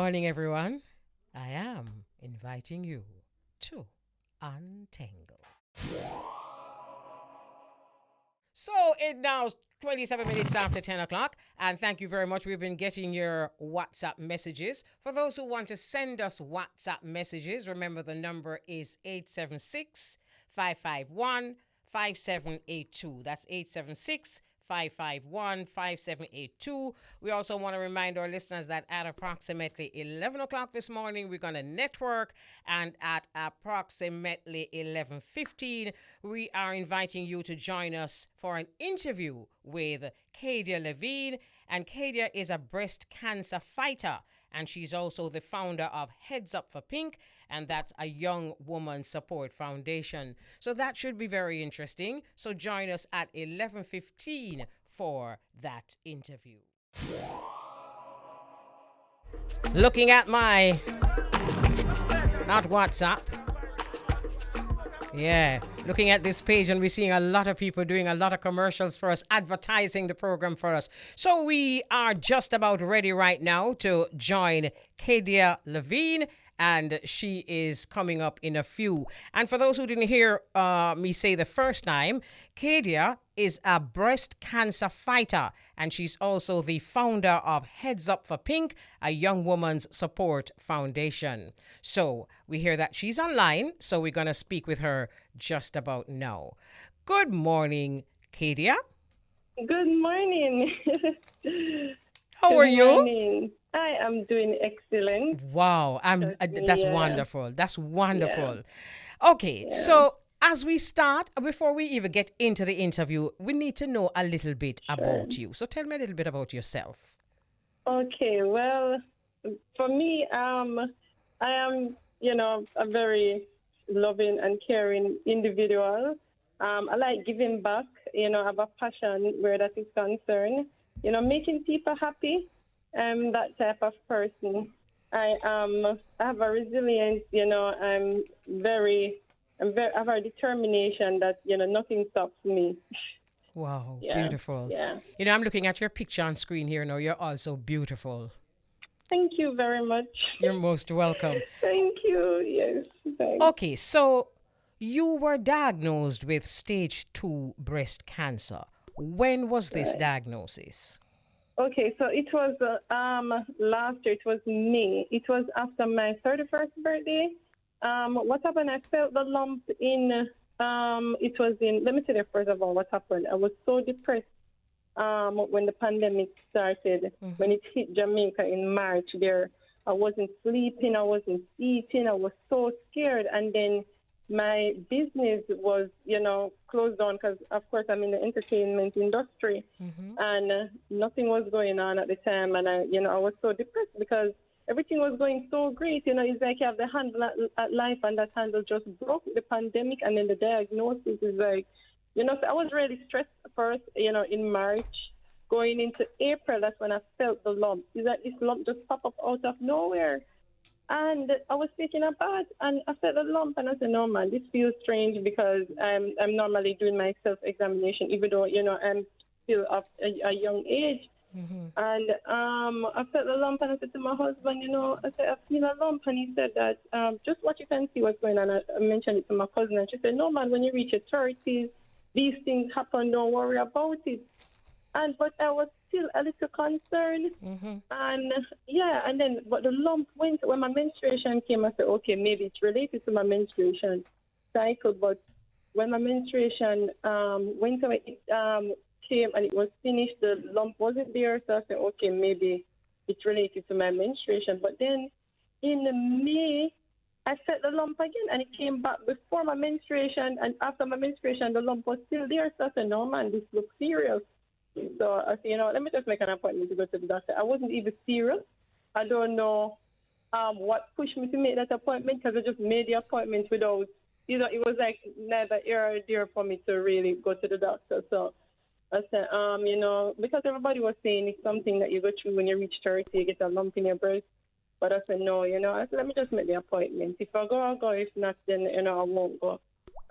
morning, everyone. I am inviting you to Untengle. So it now 27 minutes after 10 o'clock, and thank you very much. We've been getting your WhatsApp messages. For those who want to send us WhatsApp messages, remember the number is 876 551 5782. That's 876 551 5782. We also want to remind our listeners that at approximately 11 o'clock this morning, we're going to network, and at approximately 11:15, we are inviting you to join us for an interview with Kaydia Levien. And Kaydia is a breast cancer fighter, and she's also the founder of Heads Up for Pink, and that's a young woman support foundation. So that should be very interesting. So join us at 11:15 for that interview. Looking at my, not WhatsApp, looking at this page, and we're seeing a lot of people doing a lot of commercials for us, advertising the program for us. So we are just about ready right now to join Kaydia Levien, and she is coming up in a few. And for those who didn't hear me say the first time, Kaydia is a breast cancer fighter, and she's also the founder of Heads Up for Pink, a young woman's support foundation. So we hear that she's online, so we're going to speak with her just about now. Good morning, Kaydia. Good morning. How are you? Morning. I am doing excellent. Wow, that's wonderful. That's wonderful. Yeah. Okay, so as we start, before we even get into the interview, we need to know a little bit about you. So tell me a little bit about yourself. Okay, well, for me, I am, a very loving and caring individual. I like giving back. I have a passion where that is concerned. Making people happy. I'm that type of person. I have a resilience. I have a determination that nothing stops me. Wow, beautiful. Yeah. I'm looking at your picture on screen here now. You're also beautiful. Thank you very much. You're most welcome. Thank you. Yes. Thanks. Okay, so you were diagnosed with stage 2 breast cancer. When was this diagnosis? Okay, so it was last year. It was May. It was after my 31st birthday. What happened? I felt the lump in. It was in. Let me tell you first of all what happened. I was so depressed when the pandemic started. When it hit Jamaica in March, I wasn't sleeping. I wasn't eating. I was so scared, and then my business was, closed down because, of course, I'm in the entertainment industry, and nothing was going on at the time. And I was so depressed because everything was going so great. It's like you have the handle at life, and that handle just broke with the pandemic, and then the diagnosis is like, so I was really stressed first, in March. Going into April, that's when I felt the lump. Is that this lump just pop up out of nowhere? And I was taking a bath, and I felt a lump, and I said, no, man, this feels strange because I'm normally doing my self-examination, even though, I'm still of a young age. And I felt a lump, and I said to my husband, I said, I feel a lump. And he said that just what you can see what's going on. I mentioned it to my cousin, and she said, no, man, when you reach your 30s, these things happen, don't worry about it. But I was still a little concerned. And then, but the lump went, when my menstruation came, I said, okay, maybe it's related to my menstruation cycle. But when my menstruation went away, it came and it was finished, the lump wasn't there. So I said, okay, maybe it's related to my menstruation. But then in May, I felt the lump again, and it came back before my menstruation. And after my menstruation, the lump was still there. So I said, no, man, this looks serious. So I said, let me just make an appointment to go to the doctor. I wasn't even serious. I don't know what pushed me to make that appointment, because I just made the appointment without, it was like neither here or there for me to really go to the doctor. So I said, because everybody was saying it's something that you go through when you reach 30, you get a lump in your breast. But I said, no, I said, let me just make the appointment. If I go, I'll go. If not, then, I won't go.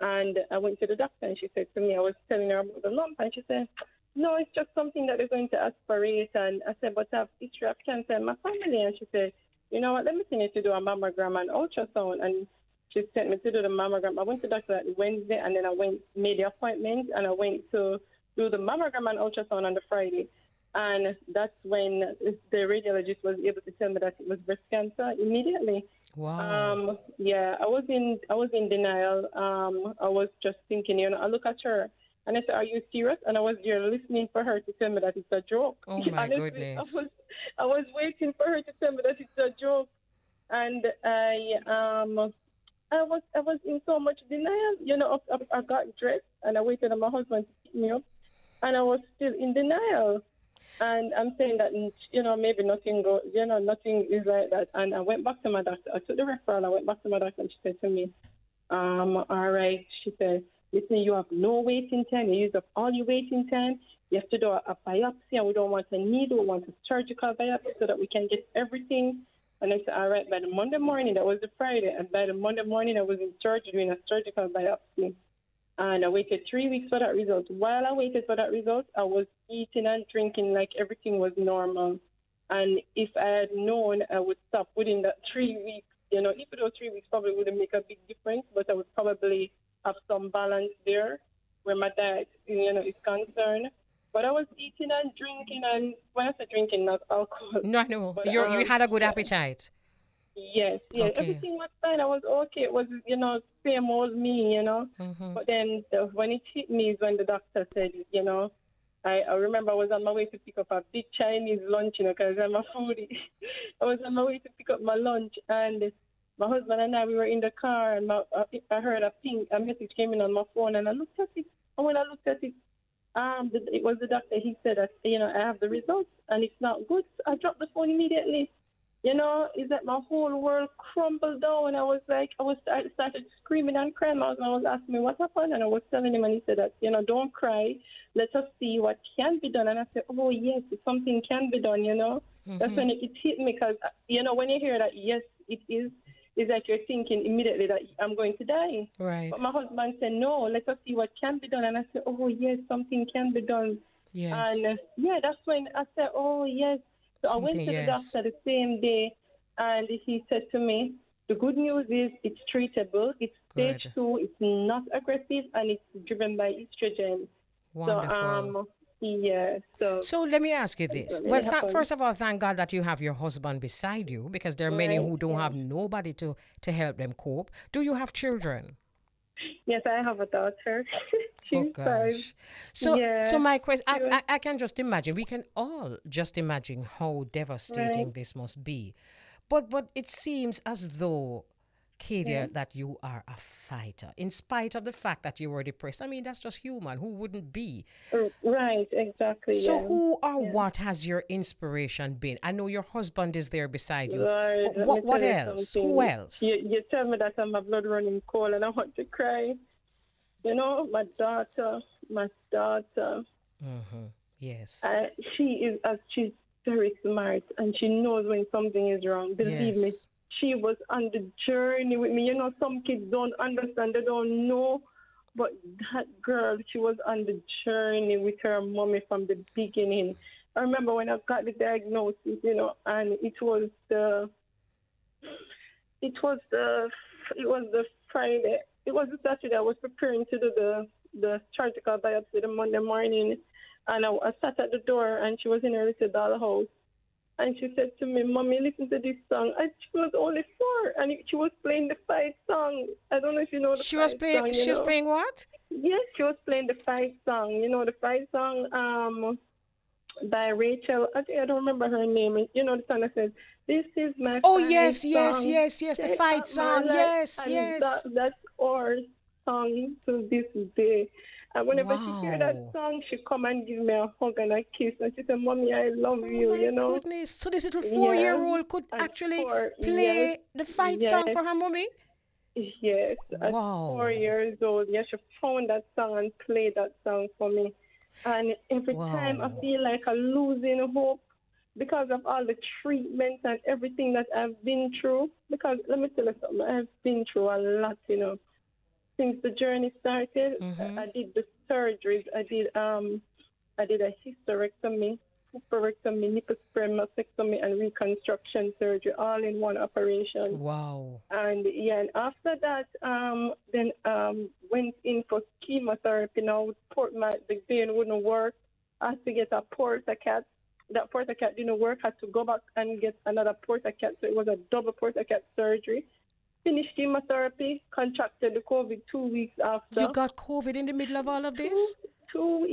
And I went to the doctor, and she said to me, I was telling her about the lump, and she said, no, it's just something that they're going to aspirate. And I said, but I have history of cancer in my family. And she said, you know what, let me send you to do a mammogram and ultrasound. And she sent me to do the mammogram. I went to the doctor that Wednesday, and then made the appointment, and I went to do the mammogram and ultrasound on the Friday. And that's when the radiologist was able to tell me that it was breast cancer immediately. Wow. Yeah, I was in denial. I was just thinking, you know, I look at her and I said, "Are you serious?" And I was there listening for her to tell me that it's a joke. Oh my Honestly, goodness. I was waiting for her to tell me that it's a joke, and I was in so much denial. You know, I got dressed and I waited on my husband to pick me up, and I was still in denial. And I'm saying that, you know, maybe nothing nothing is like that. And I went back to my doctor. I took the referral. I went back to my doctor, and she said to me, all right. She said, listen, you have no waiting time. You use up all your waiting time. You have to do a biopsy, and we don't want a needle. We want a surgical biopsy so that we can get everything. And I said, all right, by the Monday morning, that was the Friday, and by the Monday morning, I was in surgery doing a surgical biopsy. And I waited 3 weeks for that result. While I waited for that result, I was eating and drinking like everything was normal. And if I had known, I would stop within that 3 weeks. You know, if those 3 weeks probably wouldn't make a big difference, but I would probably have some balance there where my diet, you know, is concerned. But I was eating and drinking, and when I say drinking, not alcohol. No, I know. But, You had a good appetite. Yes, yeah, Okay. everything was fine. I was okay. It was, you know, same old me, you know. Mm-hmm. But then when it hit me is when the doctor said, you know, I remember I was on my way to pick up a big Chinese lunch, you know, because I'm a foodie. I was on my way to pick up my lunch, and my husband and I, we were in the car, and I heard a message came in on my phone, and I looked at it. And when I looked at it, it was the doctor. He said that, you know, I have the results, and it's not good. So I dropped the phone immediately. You know, is that my whole world crumbled down. I started screaming and crying. My husband was asking me what happened, and I was telling him, and he said that, you know, don't cry. Let us see what can be done. And I said, oh, yes, something can be done, you know. Mm-hmm. That's when it hit me, because, you know, when you hear that, yes, it is, it's like you're thinking immediately that I'm going to die. Right. But my husband said, no, let us see what can be done. And I said, oh, yes, something can be done. Yes. And, that's when I said, oh, yes. So I went to the doctor the same day, and he said to me, the good news is it's treatable, it's stage 2, it's not aggressive, and it's driven by estrogen. Wonderful. So let me ask you this. Well, first of all, thank God that you have your husband beside you, because there are many who don't have nobody to help them cope. Do you have children? Yes, I have a daughter. She's 5. So my question, I can just imagine, we can all just imagine how devastating this must be. But it seems as though, Kaydia, that you are a fighter, in spite of the fact that you were depressed. I mean, that's just human. Who wouldn't be? Right, exactly. So who or what has your inspiration been? I know your husband is there beside you. Right, but what else? Who else? You tell me that my blood running cold and I want to cry. You know, my daughter. Mm-hmm. Yes. She's very smart, and she knows when something is wrong. Believe me, she was on the journey with me. You know, some kids don't understand, they don't know, but that girl, she was on the journey with her mommy from the beginning. I remember when I got the diagnosis, you know, and it was the Friday. It was the Saturday. I was preparing to do the surgical biopsy the Monday morning, and I sat at the door, and she was in her little dollhouse, and she said to me, "Mommy, listen to this song." And she was only 4, and she was playing the fight song. I don't know if you know the fight song. She was playing what? Yes, she was playing the fight song. You know the fight song by Rachel. I don't remember her name. You know the song that says, "This is my yes, song. yes, the fight song. Yes. That's our song to this day. And whenever she hear that song, she come and give me a hug and a kiss, and she said, "Mommy, I love you." You know. Goodness! So this little 4-year-old could actually play the fight song for her mommy. Yes, at 4 years old, she found that song and played that song for me. And every time I feel like I'm losing hope because of all the treatments and everything that I've been through. Because let me tell you something, I've been through a lot, you know. Since the journey started, I did the surgeries. I did a hysterectomy oophorectomy, nipple spray, mastectomy, and reconstruction surgery all in one operation. Wow. And yeah, and after that, then went in for chemotherapy. Now, the vein wouldn't work. I had to get a portacat. That portacat didn't work. Had to go back and get another portacat. So it was a double portacat surgery. Finished chemotherapy, contracted the COVID 2 weeks after. You got COVID in the middle of all of this? 2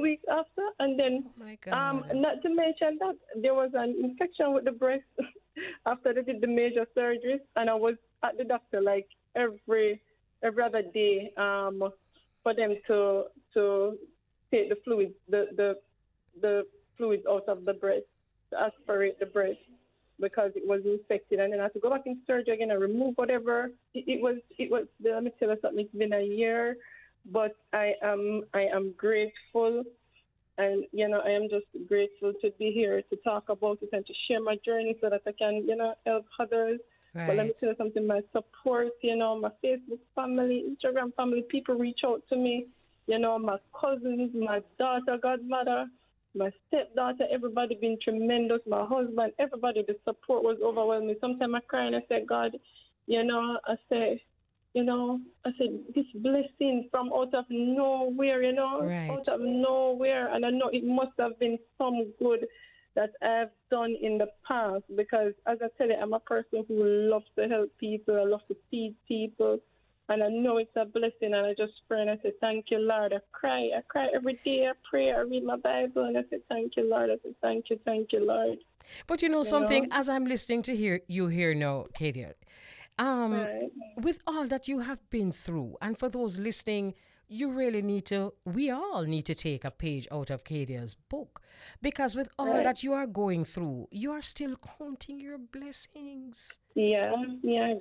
weeks after. And then, oh my God. not to mention that there was an infection with the breast after they did the major surgeries. And I was at the doctor like every other day for them to take the fluids, the fluids out of the breast, to aspirate the breast, because it was infected, and then I had to go back in surgery again and remove whatever. It was. Let me tell you something. It's been a year, but I am grateful, and I am just grateful to be here to talk about it and to share my journey so that I can help others. Right. But let me tell you something. My support, my Facebook family, Instagram family, people reach out to me. My cousins, my daughter, godmother, my stepdaughter, everybody been tremendous. My husband, everybody, the support was overwhelming. Sometimes I cry and I say, God, I say, this blessing from out of nowhere, Right. out of nowhere. And I know it must have been some good that I've done in the past, because as I tell you, I'm a person who loves to help people. I love to feed people. And I know it's a blessing, and I just pray and I say, thank you, Lord. I cry every day. I pray, I read my Bible, and I say, thank you, Lord. I say, thank you, Lord. But something, as I'm listening to you here now, Kaydia, Right. with all that you have been through, and for those listening, we all need to take a page out of Kaydia's book, because with all Right. that you are going through, you are still counting your blessings. Yeah,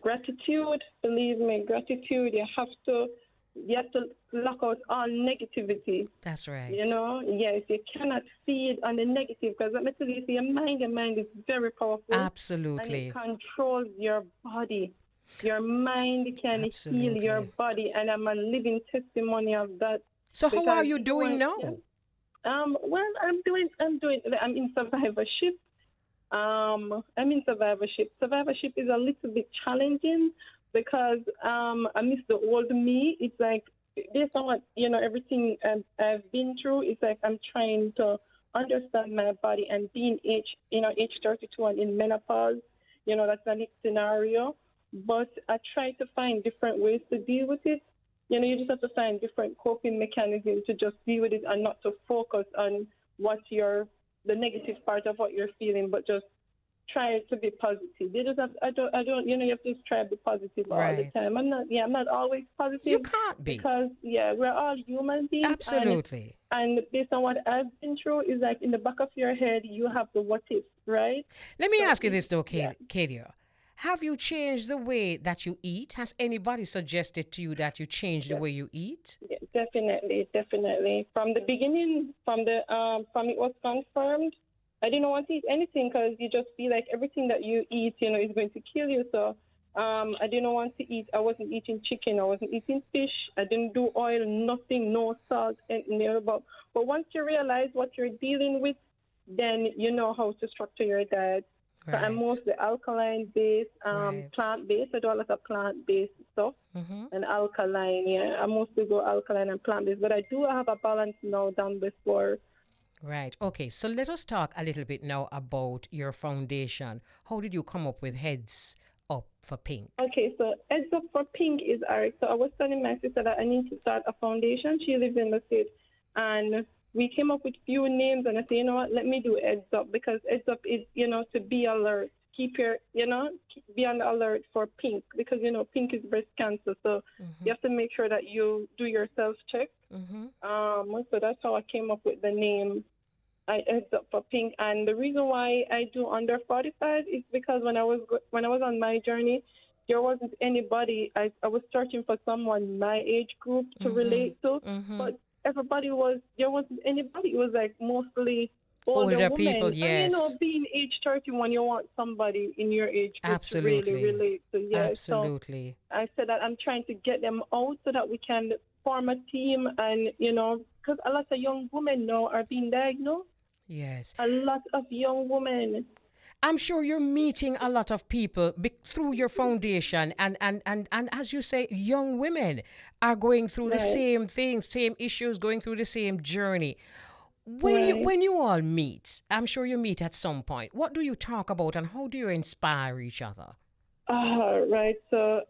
gratitude. Believe me, gratitude. You have to lock out all negativity. That's right. Yes, you cannot feed on the negative, because let me tell you, your mind is very powerful. Absolutely. And it controls your body. Your mind can heal your body, and I'm a living testimony of that. So how are you doing now? Well, I'm in survivorship. Survivorship is a little bit challenging, because I miss the old me. It's like, based on what, everything I've been through, it's like I'm trying to understand my body, and being age 32 and in menopause, that's a next scenario. But I try to find different ways to deal with it. You just have to find different coping mechanisms to just deal with it, and not to focus on the negative part of what you're feeling, but just try to be positive. You just have, you have to just try to be positive all the time. I'm not always positive. You can't be. Because, we're all human beings. Absolutely. And based on what I've been through, is like in the back of your head, you have the what if, right? Let me ask you this though, Kaydia. Have you changed the way that you eat? Has anybody suggested to you that you change the way you eat? Yeah, definitely. From the beginning, from it was confirmed, I didn't want to eat anything, because you just feel like everything that you eat, is going to kill you. So I didn't want to eat. I wasn't eating chicken. I wasn't eating fish. I didn't do oil, nothing, no salt, anything. But once you realize what you're dealing with, then you know how to structure your diet. Right. So I'm mostly alkaline-based, plant-based. I do a lot of plant-based stuff, and alkaline. Yeah, I mostly go alkaline and plant-based. But I do have a balance now than before. Right. Okay. So let us talk a little bit now about your foundation. How did you come up with Heads Up for Pink? Okay. So Heads Up for Pink is alright. So I was telling my sister that I need to start a foundation. She lives in the States, and we came up with few names, and I said, what, let me do Heads Up, because Heads Up is, to be alert. Keep your, be on the alert for pink, because, pink is breast cancer. So you have to make sure that you do your self-check. So that's how I came up with the name Heads Up for Pink. And the reason why I do under 45 is because when I was on my journey, there wasn't anybody. I was searching for someone my age group to relate to, but there wasn't anybody. It was like mostly older women. People, yes. And, being age 31, you want somebody in your age group to really relate to. Yeah. Absolutely. So I said that I'm trying to get them out so that we can form a team, and, because a lot of young women now are being diagnosed. Yes. A lot of young women. I'm sure you're meeting a lot of people through your foundation, and as you say, young women are going through the Right, same things, same issues, going through the same journey. right. When you all meet, I'm sure you meet at some point. What do you talk about, and how do you inspire each other? Right. So,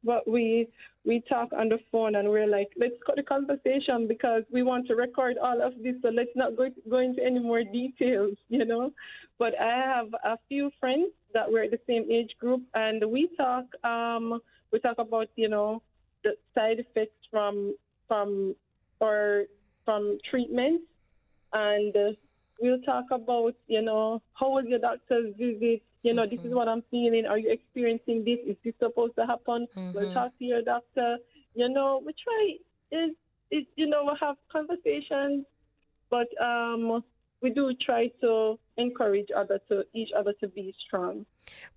but we talk on the phone and we're like, let's cut the conversation because we want to record all of this. So let's not go into any more details, you know. But I have a few friends that were the same age group, and we talk. We talk about the side effects from or from treatments, and we'll talk about how was your doctor's visit. This is what I'm feeling. Are you experiencing this? Is this supposed to happen? We'll talk to your doctor. We try we have conversations, but we do try to encourage each other to be strong.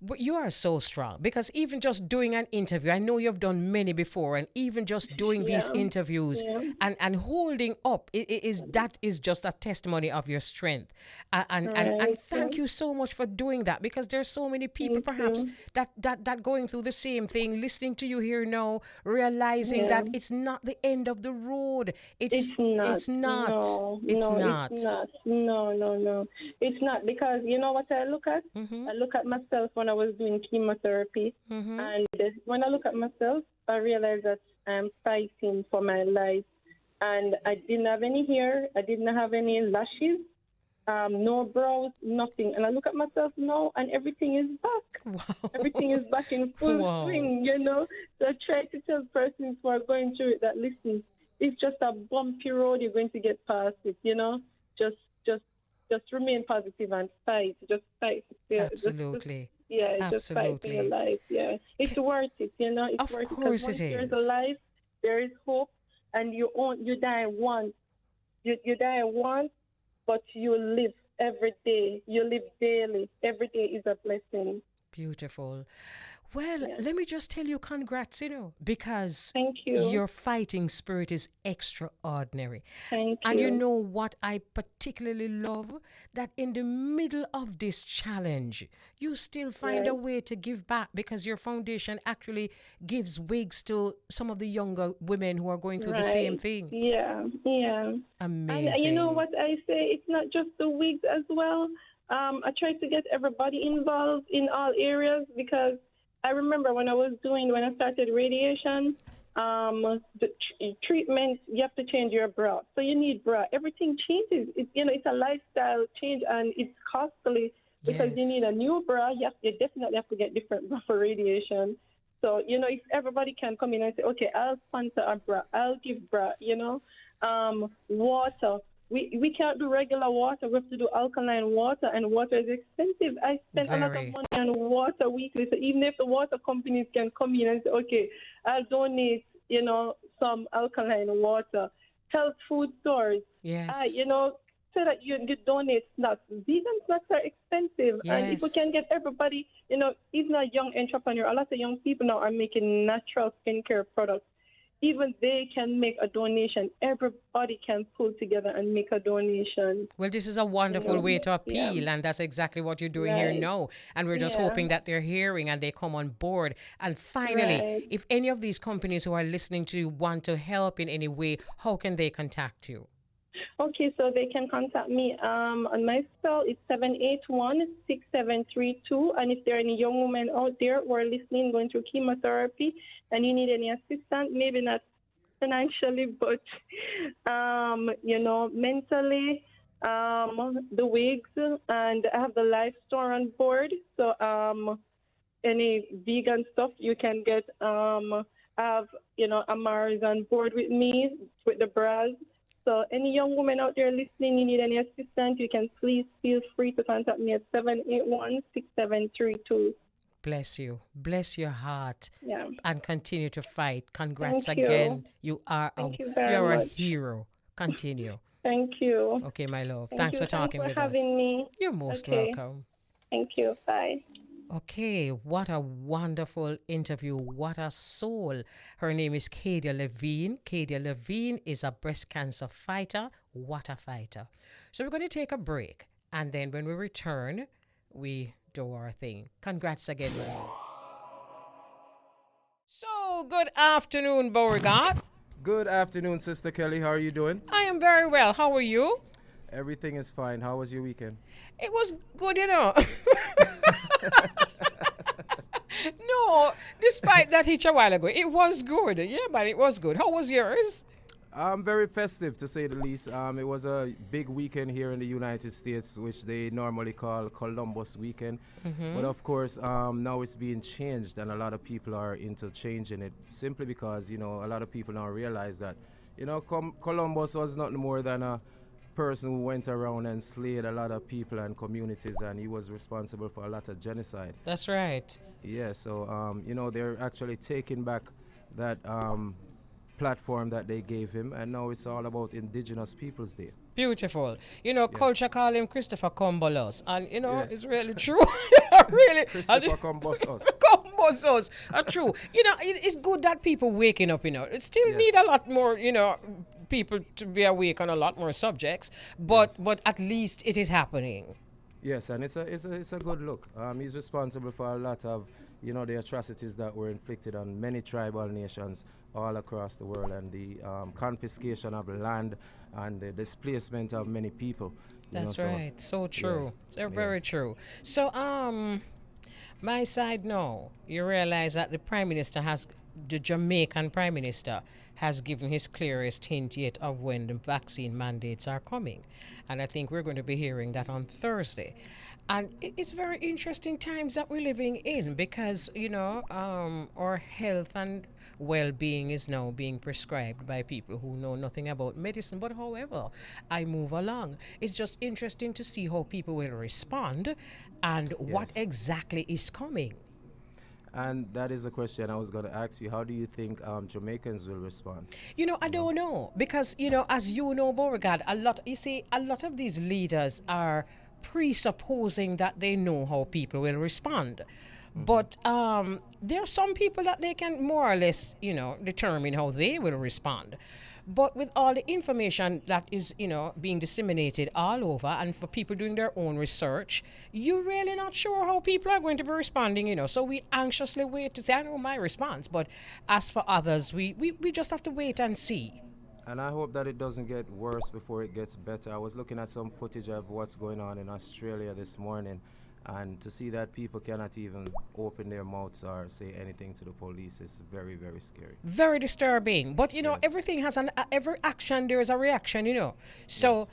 But you are so strong because even just doing an interview, I know you've done many before, and even just doing these Yeah, interviews yeah, and holding up that is just a testimony of your strength. And right. thank you so much for doing that, because there's so many people Thank perhaps you. that going through the same thing, listening to you here now, realizing Yeah. that it's not the end of the road. It's It's not. it's not. No, It's no, it's not. not. No, no, no. It's not because you know what I look at? Mhm. I look at myself when I was doing chemotherapy. Mhm. And when I look at myself, I realize that I'm fighting for my life. And I didn't have any hair. I didn't have any lashes, no brows, nothing. And I look at myself now and everything is back. Everything is back in full Wow. swing. So I try to tell persons who are going through it that, listen, it's just a bumpy road. You're going to get past it. Just, just, just remain positive and fight. Just fight. Yeah, Absolutely. just fight for your Absolutely. life. Yeah, it's worth it. It's Of worth it because course it once there's a is. life, there is hope, and you die once. You die once, but you live every day. You live daily. Every day is a blessing. Beautiful. Well, Yeah. let me just tell you congrats, because Thank you. your fighting spirit is extraordinary. Thank And you you. know what I particularly love? That in the middle of this challenge, you still find a Right. way to give back, because your foundation actually gives wigs to some of the younger women who are going through the same Right. thing. Yeah. Yeah. And you know Amazing. what I say? It's not just the wigs as well. I try to get everybody involved in all areas because I remember when I started radiation, treatment, you have to change your bra. So you need bra. Everything changes. It's a lifestyle change and it's costly because you need Yes. a new bra. You definitely have to get different bra for radiation. So, if everybody can come in and say, okay, I'll sponsor a bra, I'll give bra, water. We can't do regular water. We have to do alkaline water, and water is expensive. I spend a lot of Very. money on water weekly. So even if the water companies can come in and say, okay, I'll donate, some alkaline water. Health food stores, Yes. so that you donate snacks. Vegan snacks are expensive, and if we Yes. can get everybody, even a young entrepreneur, a lot of young people now are making natural skincare products. Even they can make a donation. Everybody can pull together and make a donation. Well, this is a wonderful way to Yeah, appeal, and that's exactly what you're doing here right. now. And we're just Yeah, hoping that they're hearing and they come on board. And finally, right. if any of these companies who are listening to you want to help in any way, how can they contact you? Okay, so they can contact me on my cell. It's 781-6732. And if there are any young women out there who are listening, going through chemotherapy, and you need any assistance, maybe not financially, but mentally, the wigs, and I have the life store on board. So any vegan stuff you can get. I have Amar is on board with me with the bras. So any young woman out there listening, you need any assistance, you can please feel free to contact me at 781-6732. Bless you. Bless your heart. Yeah. And continue to fight. Thank Congrats you. again. Thank you very you're a much. hero. Continue. Thank you. Okay, my love. Thank Thanks you. for Thanks talking for with us. having me. You're most Okay. welcome. Thank you. Bye. Okay, what a wonderful interview. What a soul. Her name is Kaydia Levien. Kaydia Levien is a breast cancer fighter What a fighter. So we're going to take a break. And then when we return, we do our thing. Congrats again, man. So, good afternoon, Beauregard. Good afternoon, Sister Kelly. How are you doing? I am very well. How are you? Everything is fine. How was your weekend? It was good, No, despite that hitch a while ago, it was good. Yeah, but it was good. How was yours? Very festive, to say the least. It was a big weekend here in the United States, which they normally call Columbus weekend. But of course, now it's being changed, and a lot of people are into changing it simply because, a lot of people now realize that, Columbus was nothing more than a person who went around and slayed a lot of people and communities, and he was responsible for a lot of genocide. That's right. Yeah, so, they're actually taking back that platform that they gave him, and now it's all about Indigenous Peoples Day. Beautiful. Culture call him Christopher Columbus, and Yes. it's really true. Really, Christopher Columbus. Columbus, true. It's good that people waking up. It still Yes. need a lot more. People to be awake on a lot more subjects, but at least it is happening. Yes, and it's a good look. He's responsible for a lot of the atrocities that were inflicted on many tribal nations all across the world, and the confiscation of land and the displacement of many people. That's right. So true. Yeah. Very true. So, my side, no. You realize that the Jamaican Prime Minister has given his clearest hint yet of when the vaccine mandates are coming. And I think we're going to be hearing that on Thursday. And it's very interesting times that we're living in because, our health and well-being is now being prescribed by people who know nothing about medicine. But however, I move along. It's just interesting to see how people will respond and what exactly is coming. And that is a question I was going to ask you. How do you think Jamaicans will respond? I don't know because, as you know, Beauregard, a lot of these leaders are presupposing that they know how people will respond. But there are some people that they can more or less, determine how they will respond. But with all the information that is, being disseminated all over and for people doing their own research, you're really not sure how people are going to be responding, So we anxiously wait to say, I know my response. But as for others, we just have to wait and see. And I hope that it doesn't get worse before it gets better. I was looking at some footage of what's going on in Australia this morning, and to see that people cannot even open their mouths or say anything to the police is very, very scary. Very disturbing. But, Yes. everything has every action, there is a reaction, So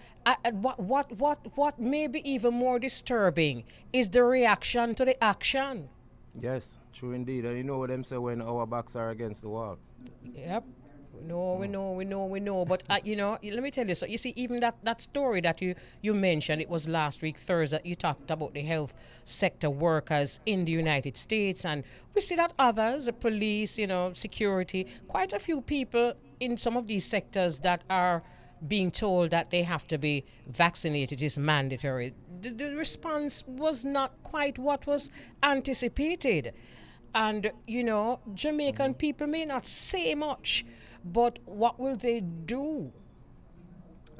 what may be even more disturbing is the reaction to the action. Yes, true indeed. And you know what them say when our backs are against the wall. Yep. We know. But, let me tell you, so you see, even that story that you mentioned, it was last week, Thursday, you talked about the health sector workers in the United States. And we see that others, the police, security, quite a few people in some of these sectors that are being told that they have to be vaccinated is mandatory. The response was not quite what was anticipated. And, Jamaican people may not say much, but what will they do?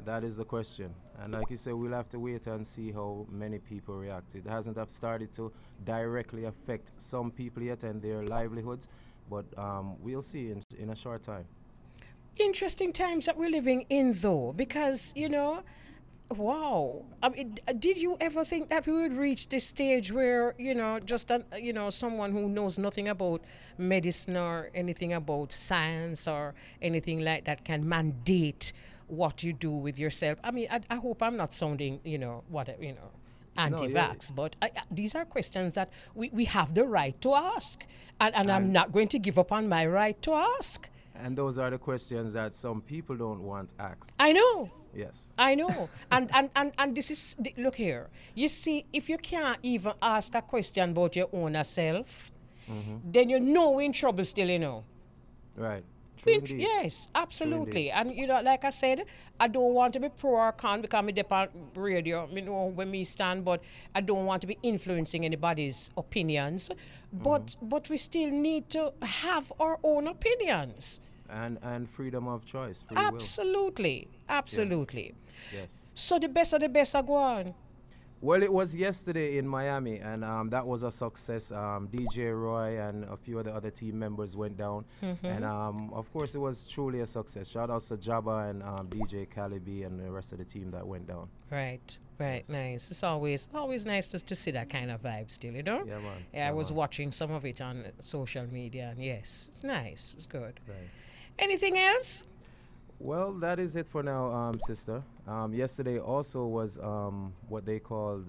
That is the question. And like you said, we'll have to wait and see how many people react. It hasn't have started to directly affect some people yet and their livelihoods, but we'll see in a short time. Interesting times that we're living in, though, because, wow. I mean, did you ever think that we would reach this stage where, just, someone who knows nothing about medicine or anything about science or anything like that can mandate what you do with yourself? I mean, I hope I'm not sounding, anti-vax, but these are questions that we have the right to ask. And I'm not going to give up on my right to ask. And those are the questions that some people don't want asked. I know. Yes. I know. And this is, look here. You see, if you can't even ask a question about your own self, then you're in trouble still, Right. True indeed. Yes, absolutely. And, like I said, I don't want to be pro or con because I'm on radio, know where me stand, but I don't want to be influencing anybody's opinions. But we still need to have our own opinions. And freedom of choice, free Absolutely. Absolutely. will. Yes. So the best of the best are going. Well, it was yesterday in Miami, and that was a success. DJ Roy and a few of the other team members went down, and of course, it was truly a success. Shout outs to Jabba and DJ Calibi and the rest of the team that went down. Right, nice. It's always nice to see that kind of vibe still, you know? Yeah, man. Yeah, I was watching some of it on social media, and yes, it's nice. It's good. Right. Anything else? Well, that is it for now, sister. Yesterday also was what they called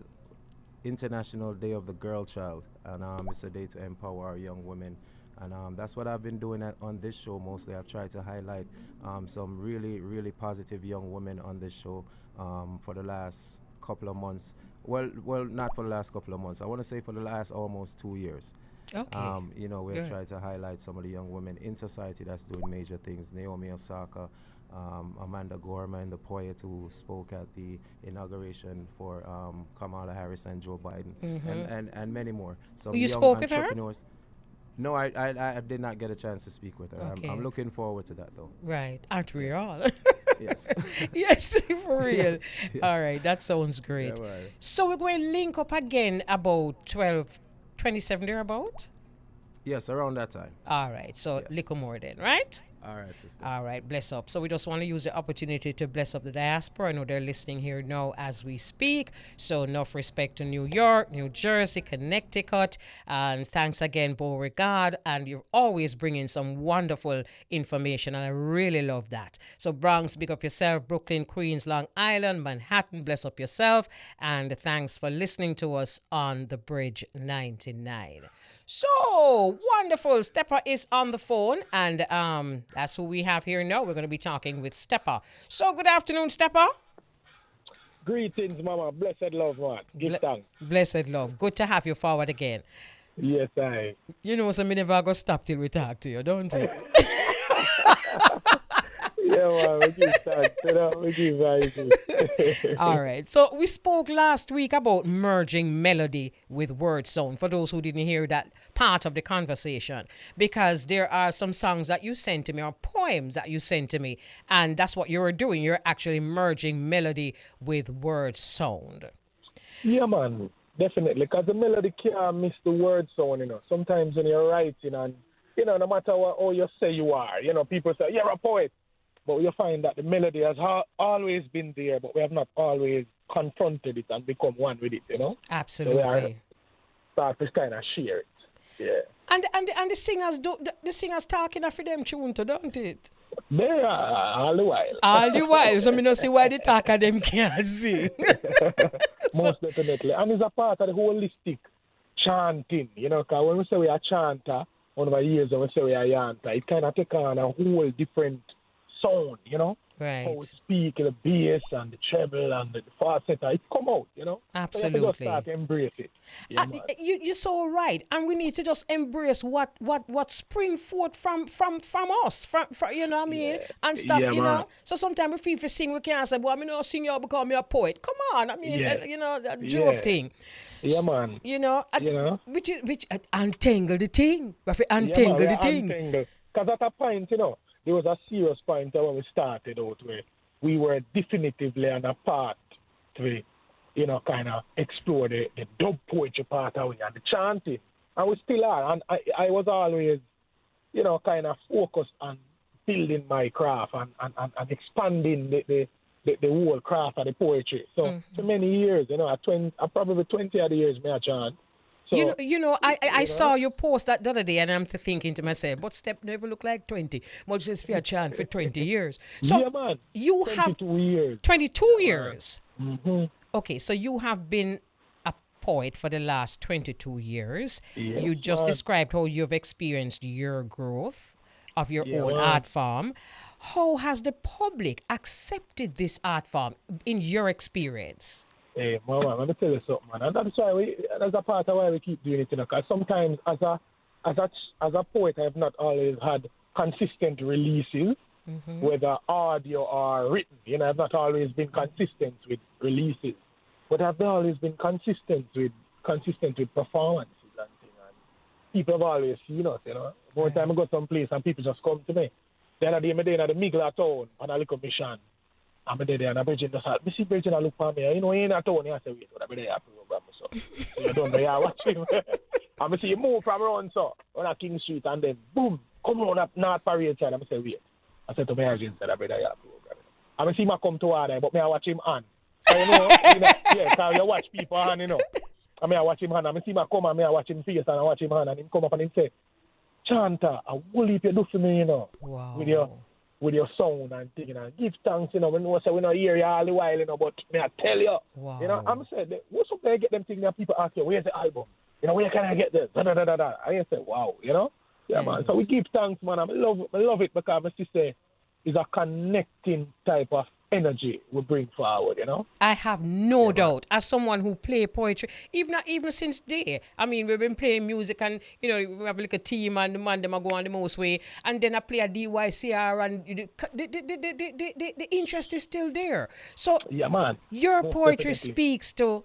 International Day of the Girl Child, and it's a day to empower our young women. And that's what I've been doing on this show mostly. I've tried to highlight some really, really positive young women on this show for the last couple of months. Well, not for the last couple of months. I want to say for the last almost 2 years. Okay. We've tried to highlight some of the young women in society that's doing major things. Naomi Osaka, Amanda Gorman, the poet who spoke at the inauguration for Kamala Harris and Joe Biden, and many more. Some You young spoke with her? entrepreneurs. No, I did not get a chance to speak with her. Okay. I'm looking forward to that, though. Right. Aren't we all? Yes. Yes, for real. Yes. All right, that sounds great. Yeah, right. So we're going to link up again about 12:27 thereabout? Yes, around that time. All right, so Yes. little more then, right? All right, sister. All right, bless up. So we just want to use the opportunity to bless up the diaspora. I know they're listening here now as we speak. So enough respect to New York, New Jersey, Connecticut. And thanks again, Beauregard. And you're always bringing some wonderful information. And I really love that. So Bronx, big up yourself. Brooklyn, Queens, Long Island, Manhattan, bless up yourself. And thanks for listening to us on The Bridge 99. So wonderful. Steppa is on the phone, and that's who we have here now. We're going to be talking with Steppa. So good afternoon, Steppa. Greetings, Mama. Blessed love, man. Give thanks. Blessed love. Good to have you forward again. Yes, I. You know, so me never go stop till we talk to you, don't it? Yeah, man. We give thanks. We give thanks. All right. So we spoke last week about merging melody with word sound, for those who didn't hear that part of the conversation, because there are some songs that you sent to me or poems that you sent to me, and that's what you were doing. You're actually merging melody with word sound. Yeah, man. Definitely. Because the melody can't miss the word sound, Sometimes when you're writing and, no matter how you say you are, people say, you're a poet. But you find that the melody has always been there, but we have not always confronted it and become one with it, Absolutely. So we start to kind of share it. Yeah. And the singers the singers talking after them tune too, don't it? They are all the while. All the while. So me not see why the talk of them can't sing. Most definitely. And it's a part of the holistic chanting, because when we say we are chanter, one of our years when we say we are yanter, it kind of take on a whole different sound, Right. How we speak, the bass and the treble and the falsetto, it come out, Absolutely. So you have to just start to embrace it. Yeah, You're so right, and we need to just embrace what spring forth from us, from you know what I mean, and stop, man. So sometimes we feel for sing, we can't say, "Well, I'm not sing you because I'm a poet." Come on, I mean, that joke thing. Yeah, man. Which untangle the thing, we have to untangle the thing. Because at a point, there was a serious point when we started out where we were definitively on a path to, kind of explore the dub poetry part of it and the chanting. And we still are. And I was always, kind of focused on building my craft and expanding the whole craft of the poetry. So for many years, probably 20 odd years, me a chant. So, I saw your post that the other day, and I'm thinking to myself, but Step never look like 20. Well, just fair chant for 20 years. So yeah, man. You 22 have years. 22 years. Mm-hmm. Okay, so you have been a poet for the last 22 years. Yes, You just man. described how you've experienced your growth of your own man. art form. How has the public accepted this art form in your experience? Hey, Mama, let me tell you something, man. And that's why that's a part of why we keep doing it, because sometimes as a poet, I have not always had consistent releases, whether audio or written. I've not always been consistent with releases, but I've always been consistent with performances and things. And people have always seen us, One time I go someplace and people just come to me The other day, I'm there in the Miguel town on a little mission. I'm there and I'm Bridget just like, see Bridget I look for me. You know, he ain't at town. I say, wait, I'm there at program. So you don't know, yeah, watch him. I'm see you move from around, so, on a King Street, and then, boom, come on up North Parade side. I'm say, wait. I said to my agent, I'm there at program. I'm see him come to her, but me I watch him on. So, yeah, because you watch people on, I mean, I watch him hand, I see him come and I watch him face and I watch him hand and him come up and him say, Chanta, I will leave you do for me, Wow. with your sound and thing, give thanks, we know say we not hear you all the while, but me I tell you, wow. I'm saying, what's up there get them things that people ask you, where's the album? Where can I get this? Da da da da da. I say, wow, Yeah, yes. man. So we give thanks, man. I love it because my sister is a connecting type of energy we bring forward, I have no doubt. As someone who play poetry, even since day, I mean, we've been playing music and, we have like a team and the man them are go on the most way. And then I play a DYCR and the interest is still there. So yeah, man. Your Most poetry definitely. speaks to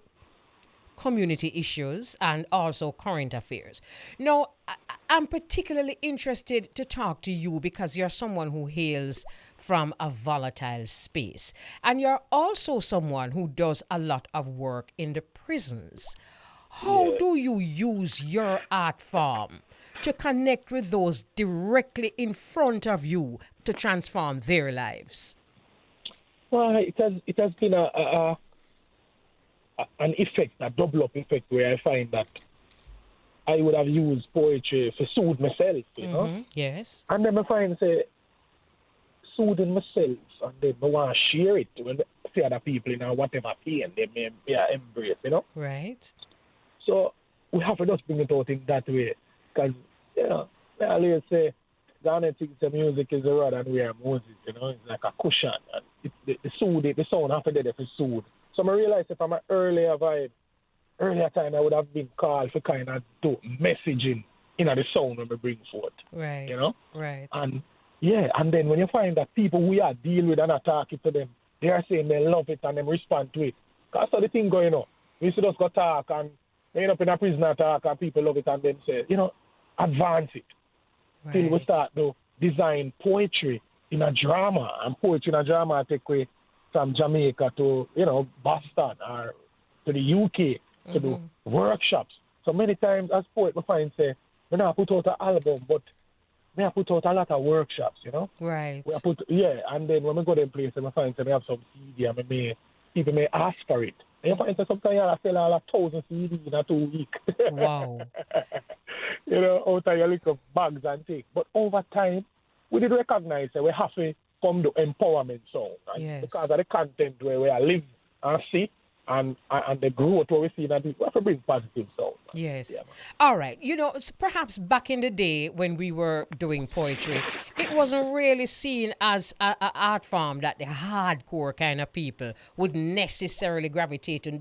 community issues and also current affairs. Now, I'm particularly interested to talk to you because you're someone who hails from a volatile space. And you're also someone who does a lot of work in the prisons. How do you use your art form to connect with those directly in front of you to transform their lives? Well, it has been an effect, a double up effect, where I find that I would have used poetry to soothe myself, Yes. And then I find, say, soothing myself, and then I want to share it when I see other people in whatever pain they may embrace, Right. So we have to just bring it out in that way. Because, I always say, Ghana thinks the music is a rod and we are Moses, it's like a cushion. And it's the sound after that is soothe. So I realized that from an earlier time, I would have been called for kind of do messaging in the sound when we bring forth. Right. Right. And and then when you find that people we are dealing with and are talking to them, they are saying they love it and they respond to it. That's how the thing going on. We used to just go talk and end up in a prison and talk and people love it and then say, advance it. Right. Till we start to design poetry in a drama. And poetry in a drama take away from Jamaica to, Boston or to the UK to do workshops. So many times as poet, we find, say, we not put out an album, but we have put out a lot of workshops, Right. And then when we go to them places, we find, say, we have some CD and people may ask for it. And you find, say, sometimes I sell all 1,000 CDs in a 2 weeks. Wow. Out of your little bags and things. But over time, we did recognize that we have to come to empowerment zone. Yes. Because of the content where we live and see and the growth where we see that we have to bring positive sound. Yes. Yeah, all right. Perhaps back in the day when we were doing poetry, it wasn't really seen as an art form that the hardcore kind of people would necessarily gravitate to.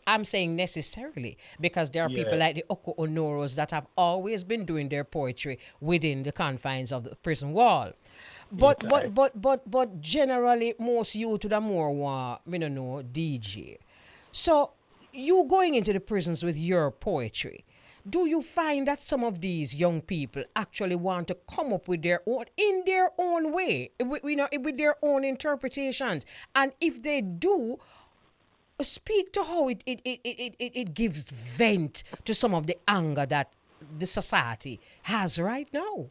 I'm saying necessarily because there are people like the Oko Onoros that have always been doing their poetry within the confines of the prison wall. But generally most youth would have more want, DJ. So you going into the prisons with your poetry, do you find that some of these young people actually want to come up with their own, in their own way, with their own interpretations? And if they do, speak to how it gives vent to some of the anger that the society has right now.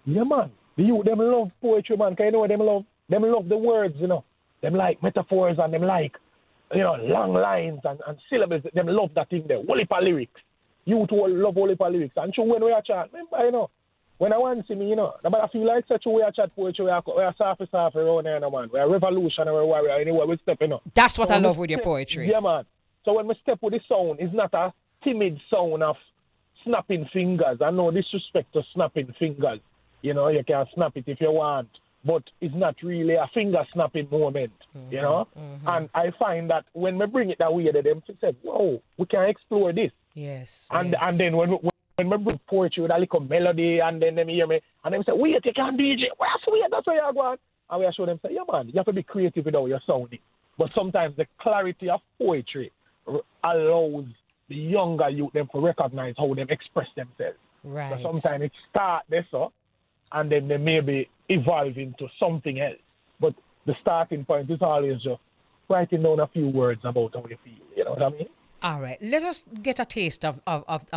Yeah, man. The youth, them love poetry, man. Because them love the words, Them like metaphors and them like, long lines and syllables. Them love that thing there. Whole heap of lyrics. Youth love whole heap of lyrics. And so when we are chat, remember, when I want to see me, I feel like such a way I chat poetry, we are soft around here, man. We are revolutionary warrior, anyway, we step, That's what I love with your poetry. Yeah, man. So when we step with the sound, it's not a timid sound of snapping fingers. I know disrespect to snapping fingers. You can snap it if you want, but it's not really a finger snapping moment, And I find that when we bring it that way, them say, whoa, we can explore this. Yes. And then when we bring poetry with a little melody, and then them hear me, and them say, wait, you can't DJ. Well, sweet, that's where you're going. And we show them, say, yeah, man, you have to be creative with how you're sounding. But sometimes the clarity of poetry allows the younger youth them to recognize how them express themselves. Right. So sometimes it starts there, and then they maybe evolve into something else. But the starting point is always just writing down a few words about how you feel. You know what I mean? All right, let us get a taste of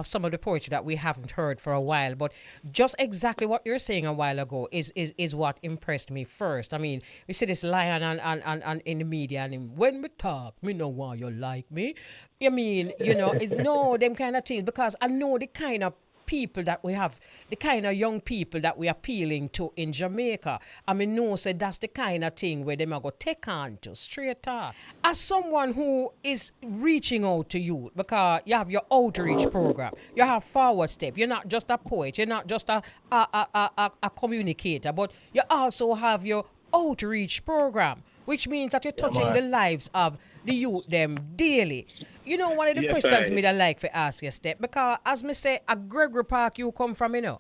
some of the poetry that we haven't heard for a while. But just exactly what you're saying a while ago is what impressed me first. I mean, we see this lion and in the media, and when we talk, me know why you like me. I mean, it's no them kind of things, because I know the kind of people that we have, the kind of young people that we are appealing to in Jamaica. I mean, no, say that's the kind of thing where them are go take on to straight up. As someone who is reaching out to you, because you have your outreach program, you have Forward Step, you're not just a poet, you're not just a communicator, but you also have your outreach program, which means that you're touching the lives of the youth them daily. One of the questions me that like to ask you, Step, because as me say, at Gregory Park you come from, and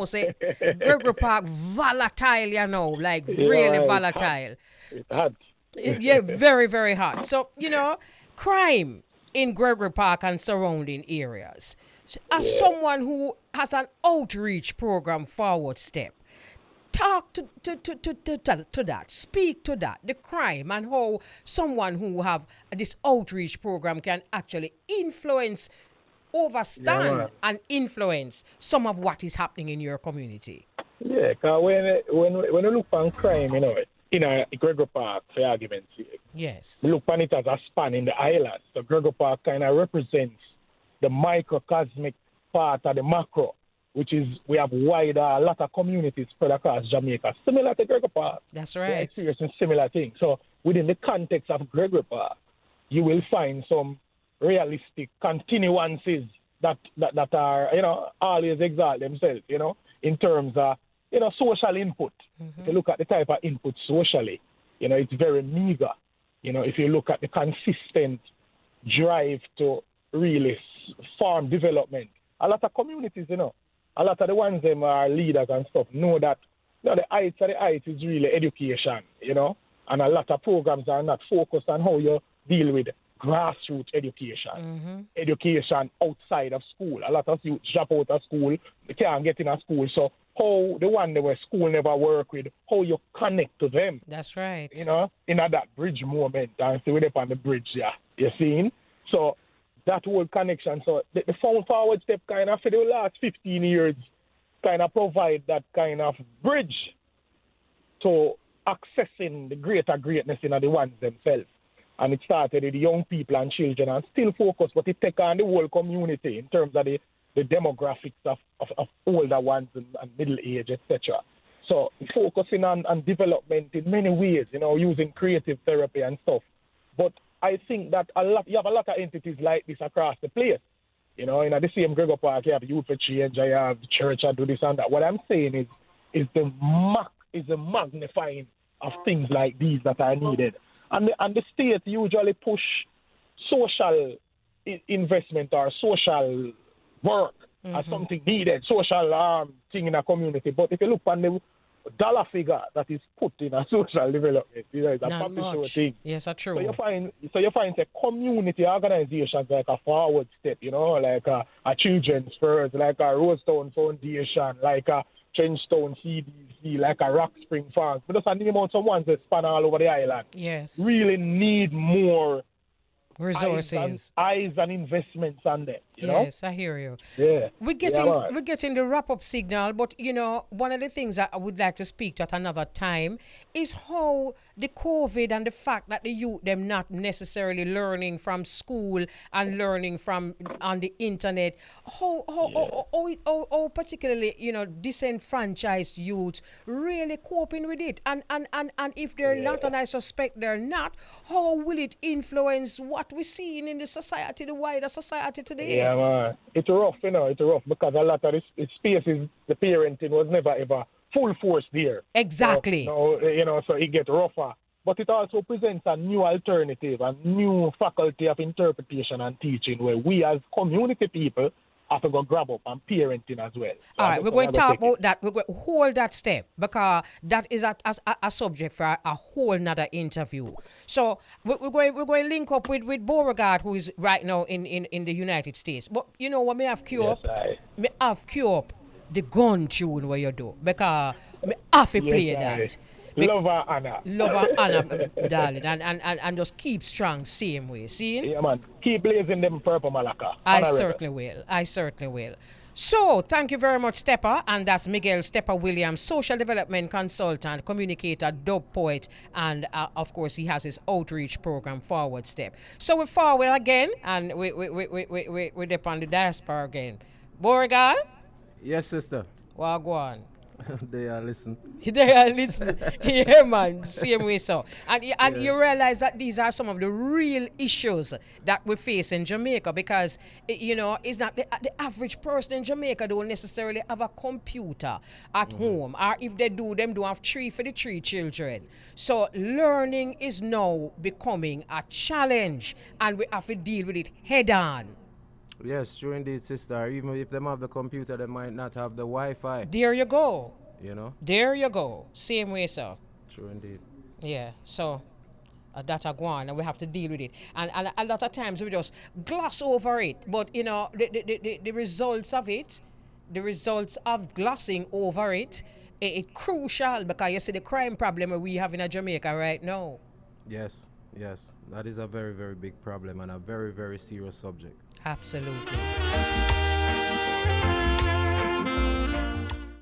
say Gregory Park volatile, like really volatile. It's hot. Yeah, very, very hot. So, crime in Gregory Park and surrounding areas. So, as someone who has an outreach program, Forward Step, talk to that, speak to that, the crime, and how someone who have this outreach program can actually overstand and influence some of what is happening in your community. Yeah, because when you look on crime, in a Gregory Park, for argument's sake, yes, we look on it as a span in the island. So Gregory Park kind of represents the microcosmic part of the macro, which is we have a lot of communities spread across Jamaica, similar to Gregory Park. That's right. They're experiencing similar things. So within the context of Gregory Park, you will find some realistic continuances that are, always exalt themselves, in terms of, social input. If you look at the type of input socially, it's very meager. If you look at the consistent drive to really farm development, a lot of communities, a lot of the ones them are leaders and stuff know that the heights of the heights is really education, and a lot of programs are not focused on how you deal with grassroots education, education outside of school. A lot of youth drop out of school, they can't get in a school. So how the one that were school never work with, how you connect to them. That's right. In that bridge moment, and see we're up on the bridge, you seeing? So that whole connection. So the Forward Step kind of for the last 15 years kind of provide that kind of bridge to accessing the greater greatness in the ones themselves. And it started with the young people and children and still focus, but it take on the whole community in terms of the demographics of older ones and middle age, etc. So focusing on development in many ways, using creative therapy and stuff. But I think that you have a lot of entities like this across the place. In the same Gregory Park, you have Youth for Change, you have the church, and do this and that. What I'm saying is the magnifying of things like these that are needed. And the state usually push social investment or social work as something needed, social thing in a community. But if you look on the dollar figure that is put in a social development, it's a public thing. Yes, that's true. So you find a community organizations like a Forward Step, like a Children's First, like a Rosetown Foundation, like a Trenchtown CDC, like a Rock Spring Farms. But just name out some ones that span all over the island. Yes. Really need more resources, eyes and investments on them. Yes, I hear you. Yeah. We're getting the wrap-up signal, but one of the things that I would like to speak to at another time is how the COVID and the fact that the youth them not necessarily learning from school and learning from on the internet, how particularly disenfranchised youths really coping with it, and if they're not, and I suspect they're not, how will it influence what we're seeing in the society, the wider society today? Yeah, man. It's rough, it's rough because a lot of this spaces, the parenting was never ever full force there. Exactly. So it gets rougher. But it also presents a new alternative, a new faculty of interpretation and teaching where we as community people have to go grab up and parenting as well. So all right, we're going to talk about that. We're going to hold that step because that is a subject for a whole nother interview. So we're going to link up with Beauregard, who is right now in the United States. But you know what, me have queue up? Me have queue up the gun tune where you do. Because me have to play that. Love and honor. Love and honor, darling. And just keep strong same way. See? Yeah, man. Keep blazing them purple malacca. I certainly will. So, thank you very much, Steppa. And that's Miguel Steppa Williams, social development consultant, communicator, dub poet, and of course, he has his outreach program, Forward Step. So, we're forward again, and we're up on the diaspora again. Beauregard? Yes, sister. Well, go on. They are listening. Yeah, man. Same way, so. And you realize that these are some of the real issues that we face in Jamaica because, it's not the average person in Jamaica don't necessarily have a computer at home. Or if they do, them don't have three for the three children. So learning is now becoming a challenge and we have to deal with it head on. Yes, true indeed, sister. Even if they have the computer, they might not have the Wi-Fi. There you go. There you go. Same way, sir. True indeed. Yeah, so that are going and we have to deal with it. And a lot of times we just gloss over it. But, the results of it, the results of glossing over it, it's crucial because you see the crime problem we have in Jamaica right now. Yes. That is a very, very big problem and a very, very serious subject. Absolutely.